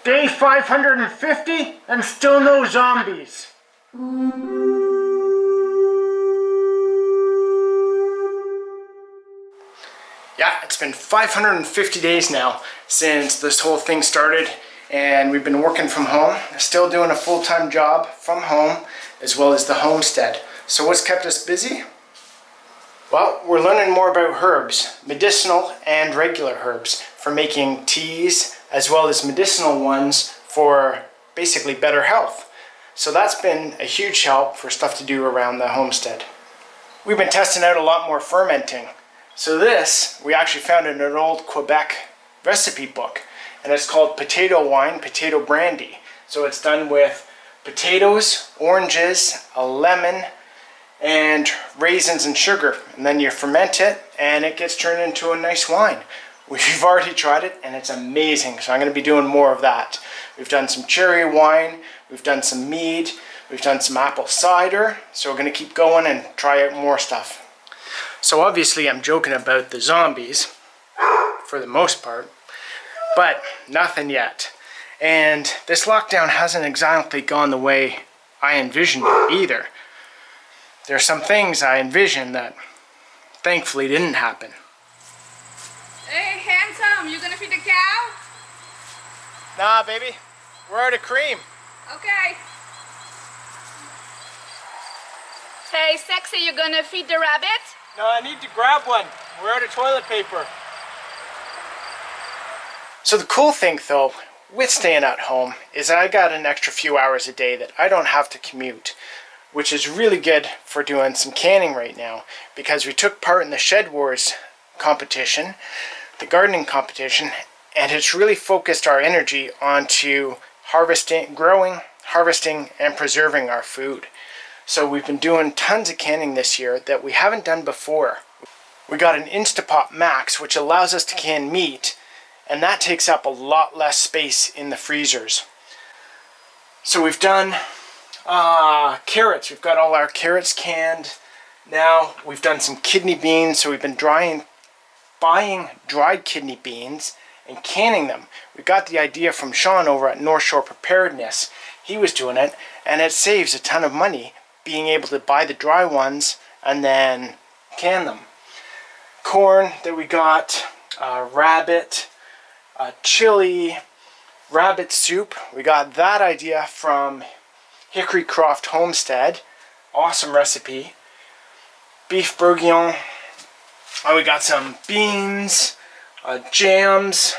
Day 550 and still no zombies. Yeah, it's been 550 days now since this whole thing started, and we've been working from home, still doing a full-time job from home, as well as the homestead. So what's kept us busy? Well, we're learning more about herbs, medicinal and regular herbs, for making teas, as well as medicinal ones for basically better health. So that's been a huge help for stuff to do around the homestead. We've been testing out a lot more fermenting. So this, we actually found in an old Quebec recipe book, and it's called potato wine, potato brandy. So it's done with potatoes, oranges, a lemon, and raisins and sugar. And then you ferment it, and it gets turned into a nice wine. We've already tried it, and it's amazing. So I'm going to be doing more of that. We've done some cherry wine, we've done some mead, we've done some apple cider. So we're going to keep going and try out more stuff. So obviously I'm joking about the zombies, for the most part, but nothing yet. And this lockdown hasn't exactly gone the way I envisioned it either. There are some things I envisioned that thankfully didn't happen. Hey, handsome, you gonna feed the cow? Nah, baby, we're out of cream. Okay. Hey, sexy, you gonna feed the rabbit? No, I need to grab one. We're out of toilet paper. So the cool thing though, with staying at home, is I got an extra few hours a day that I don't have to commute, which is really good for doing some canning right now, because we took part in the Shed Wars competition, the gardening competition, and it's really focused our energy onto growing, harvesting, and preserving our food. So we've been doing tons of canning this year that we haven't done before. We got an Instapot Max, which allows us to can meat, and that takes up a lot less space in the freezers. So we've done carrots. We've got all our carrots canned now. We've done some kidney beans, so we've been buying dried kidney beans and canning them. We got the idea from Sean over at North Shore Preparedness. He was doing it, and it saves a ton of money being able to buy the dry ones and then can them. Corn that we got, rabbit, chili, rabbit soup. We got that idea from Hickory Croft Homestead. Awesome recipe. Beef bourguignon. We got some beans, jams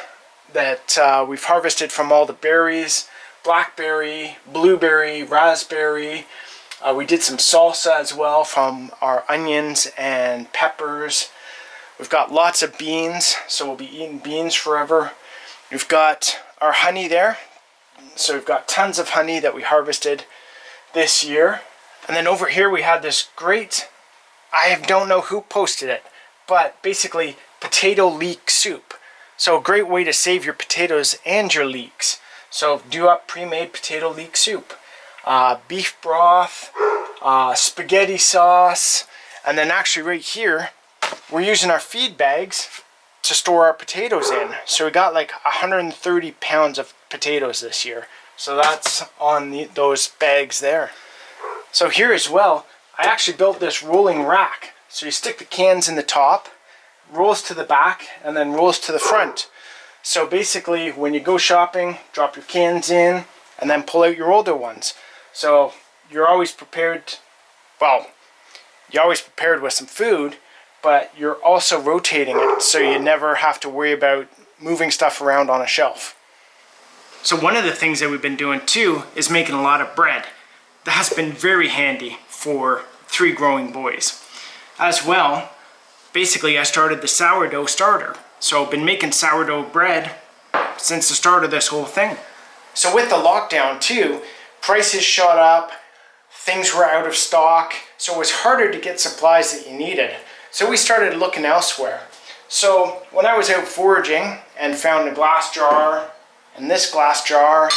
that we've harvested from all the berries. Blackberry, blueberry, raspberry. We did some salsa as well from our onions and peppers. We've got lots of beans, so we'll be eating beans forever. We've got our honey there. So we've got tons of honey that we harvested this year. And then over here we had this great, I don't know who posted it, but basically potato leek soup. So a great way to save your potatoes and your leeks. So do up pre-made potato leek soup. Beef broth, spaghetti sauce, and then actually right here, we're using our feed bags to store our potatoes in. So we got like 130 pounds of potatoes this year. So that's on those bags there. So here as well, I actually built this rolling rack. So you stick the cans in the top, rolls to the back, and then rolls to the front. So basically, when you go shopping, drop your cans in, and then pull out your older ones. So you're always prepared, well, you're always prepared with some food, but you're also rotating it, so you never have to worry about moving stuff around on a shelf. So one of the things that we've been doing too is making a lot of bread. That's been very handy for 3 growing boys. As well, basically I started the sourdough starter. So I've been making sourdough bread since the start of this whole thing. So with the lockdown too, prices shot up, things were out of stock, so it was harder to get supplies that you needed. So we started looking elsewhere. So when I was out foraging and found a glass jar, and this glass jar,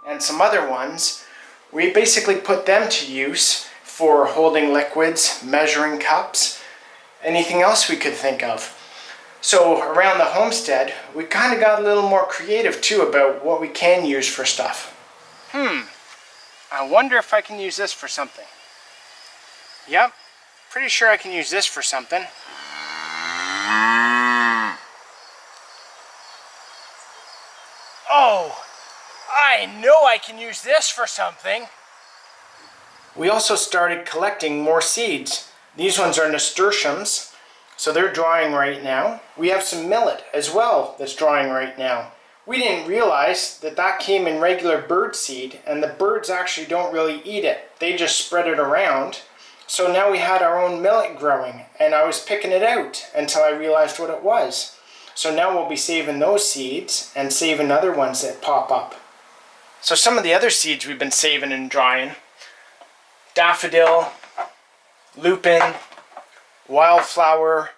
and some other ones, we basically put them to use for holding liquids, measuring cups, anything else we could think of. So around the homestead, we kind of got a little more creative too about what we can use for stuff. I wonder if I can use this for something. Yep, pretty sure I can use this for something. Oh, I know I can use this for something. We also started collecting more seeds. These ones are nasturtiums, so they're drying right now. We have some millet as well that's drying right now. We didn't realize that that came in regular bird seed, and the birds actually don't really eat it. They just spread it around. So now we had our own millet growing, and I was picking it out until I realized what it was. So now we'll be saving those seeds and saving other ones that pop up. So some of the other seeds we've been saving and drying: daffodil, lupin, wildflower,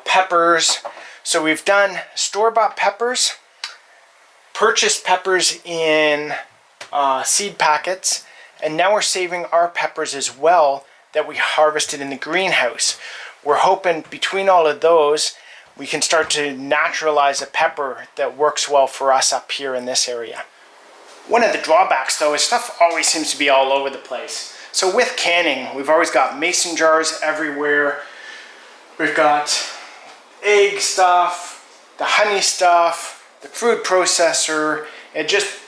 peppers. So we've done store-bought peppers, purchased peppers in seed packets, and now we're saving our peppers as well that we harvested in the greenhouse. We're hoping between all of those we can start to naturalize a pepper that works well for us up here in this area. One of the drawbacks though is stuff always seems to be all over the place. So with canning, we've always got mason jars everywhere. We've got egg stuff, the honey stuff, the food processor. It just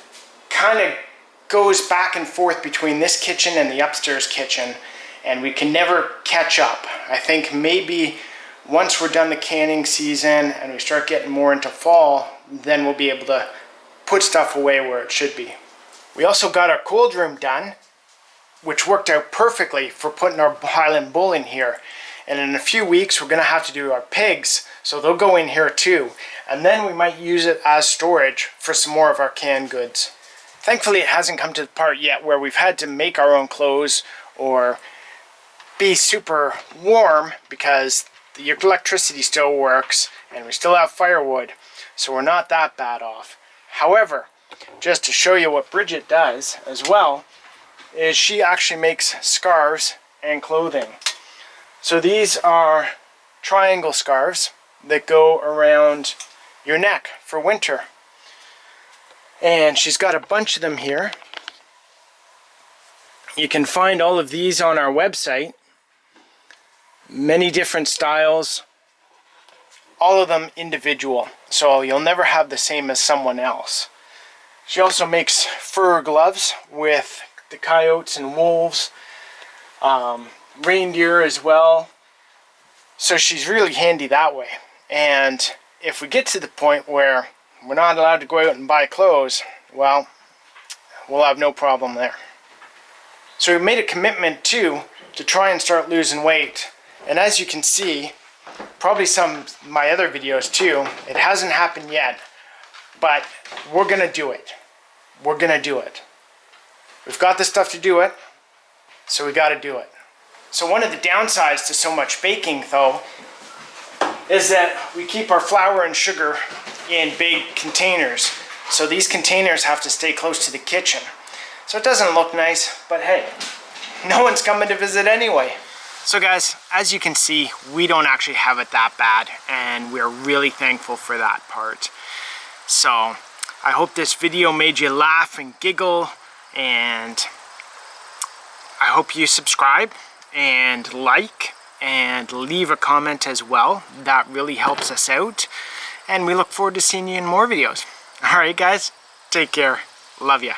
kind of goes back and forth between this kitchen and the upstairs kitchen, and we can never catch up. I think maybe once we're done the canning season and we start getting more into fall, then we'll be able to put stuff away where it should be. We also got our cold room done, which worked out perfectly for putting our Highland bull in here. And in a few weeks, we're gonna have to do our pigs, so they'll go in here too. And then we might use it as storage for some more of our canned goods. Thankfully, it hasn't come to the part yet where we've had to make our own clothes or be super warm, because the electricity still works and we still have firewood, so we're not that bad off. However, just to show you what Bridget does as well, is she actually makes scarves and clothing. So these are triangle scarves that go around your neck for winter. And she's got a bunch of them here. You can find all of these on our website. Many different styles, all of them individual, so you'll never have the same as someone else. She also makes fur gloves with the coyotes and wolves, reindeer as well, so she's really handy that way. And if we get to the point where we're not allowed to go out and buy clothes, well, we'll have no problem there. So we made a commitment too to try and start losing weight. And as you can see, probably some of my other videos too, it hasn't happened yet, but we're gonna do it. We're gonna do it. We've got the stuff to do it, so we gotta do it. So one of the downsides to so much baking though, is that we keep our flour and sugar in big containers. So these containers have to stay close to the kitchen. So it doesn't look nice, but hey, no one's coming to visit anyway. So guys, as you can see, we don't actually have it that bad, and we're really thankful for that part. So I hope this video made you laugh and giggle, and I hope you subscribe and like and leave a comment as well. That really helps us out, and we look forward to seeing you in more videos. Alright guys, take care. Love ya.